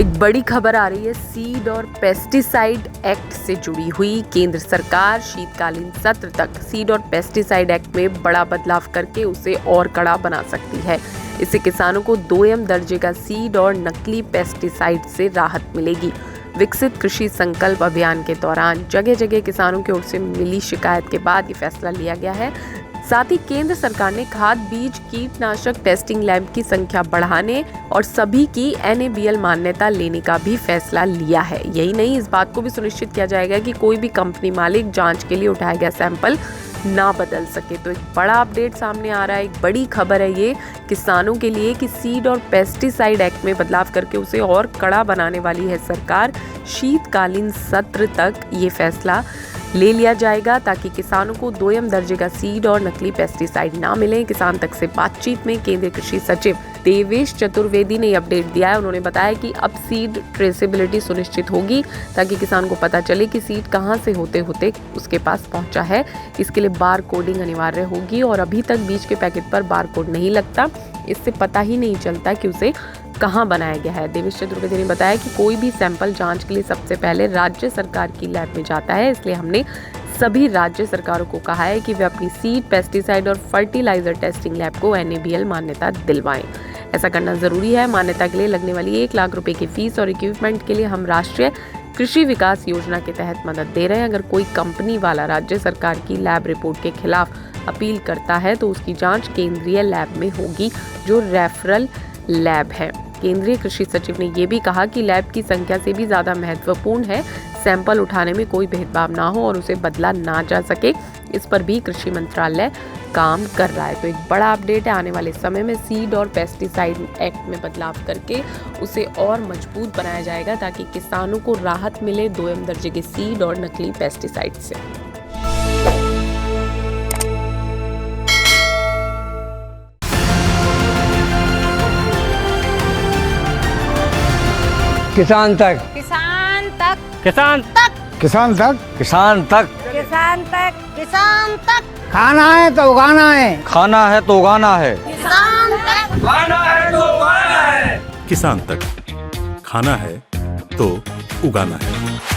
एक बड़ी खबर आ रही है सीड और पेस्टिसाइड एक्ट से जुड़ी हुई। केंद्र सरकार शीतकालीन सत्र तक सीड और पेस्टिसाइड एक्ट में बड़ा बदलाव करके उसे और कड़ा बना सकती है। इससे किसानों को 2M दर्जे का सीड और नकली पेस्टिसाइड से राहत मिलेगी। विकसित कृषि संकल्प अभियान के दौरान जगह जगह किसानों की ओर से मिली शिकायत के बाद ये फैसला लिया गया है। साथ ही केंद्र सरकार ने खाद, बीज, कीटनाशक टेस्टिंग लैब की संख्या बढ़ाने और सभी की NABL मान्यता लेने का भी फैसला लिया है। यही नहीं, इस बात को भी सुनिश्चित किया जाएगा कि कोई भी कंपनी मालिक जांच के लिए उठाया गया सैंपल ना बदल सके। तो एक बड़ा अपडेट सामने आ रहा है, एक बड़ी खबर है ये किसानों के लिए कि सीड और पेस्टिसाइड एक्ट में बदलाव करके उसे और कड़ा बनाने वाली है सरकार। शीतकालीन सत्र तक ये फैसला ले लिया जाएगा ताकि किसानों को 2M दर्जे का सीड और नकली पेस्टिसाइड ना मिले। किसान तक से बातचीत में केंद्रीय कृषि सचिव देवेश चतुर्वेदी ने अपडेट दिया है। उन्होंने बताया कि अब सीड ट्रेसेबिलिटी सुनिश्चित होगी ताकि किसान को पता चले कि सीड कहां से होते होते उसके पास पहुंचा है। इसके लिए बार कोडिंग अनिवार्य होगी और अभी तक बीज के पैकेट पर बार कोड नहीं लगता। इससे पता ही नहीं चलता कि उसे कहां बनाया गया है। देवेश चतुर्वेदी ने बताया कि कोई भी सैंपल जांच के लिए सबसे पहले राज्य सरकार की लैब में जाता है। इसलिए हमने सभी राज्य सरकारों को कहा है कि वे अपनी सीड, पेस्टिसाइड और फर्टिलाइजर टेस्टिंग लैब को NABL मान्यता दिलवाएं। ऐसा करना जरूरी है। मान्यता के लिए लगने वाली 1 लाख रुपए की फीस और इक्विपमेंट के लिए हम राष्ट्रीय कृषि विकास योजना के तहत मदद दे रहे हैं। अगर कोई कंपनी वाला राज्य सरकार की लैब रिपोर्ट के खिलाफ अपील करता है तो उसकी जांच केंद्रीय लैब में होगी जो रेफरल लैब है। केंद्रीय कृषि सचिव ने यह भी कहा कि लैब की संख्या से भी ज्यादा महत्वपूर्ण है सैंपल उठाने में कोई भेदभाव ना हो और उसे बदला ना जा सके। इस पर भी कृषि मंत्रालय काम कर रहा है। तो एक बड़ा अपडेट है, आने वाले समय में सीड और पेस्टिसाइड एक्ट में बदलाव करके उसे और मजबूत बनाया जाएगा ताकि किसानों को राहत मिले 2M दर्जे के सीड और नकली पेस्टिसाइड से। किसान तक, किसान तक, किसान तक, किसान तक, किसान तक, किसान तक, किसान तक। खाना है तो उगाना है, खाना है तो उगाना है, किसान तक, खाना है तो उगाना है। किसान तक, खाना है तो उगाना है।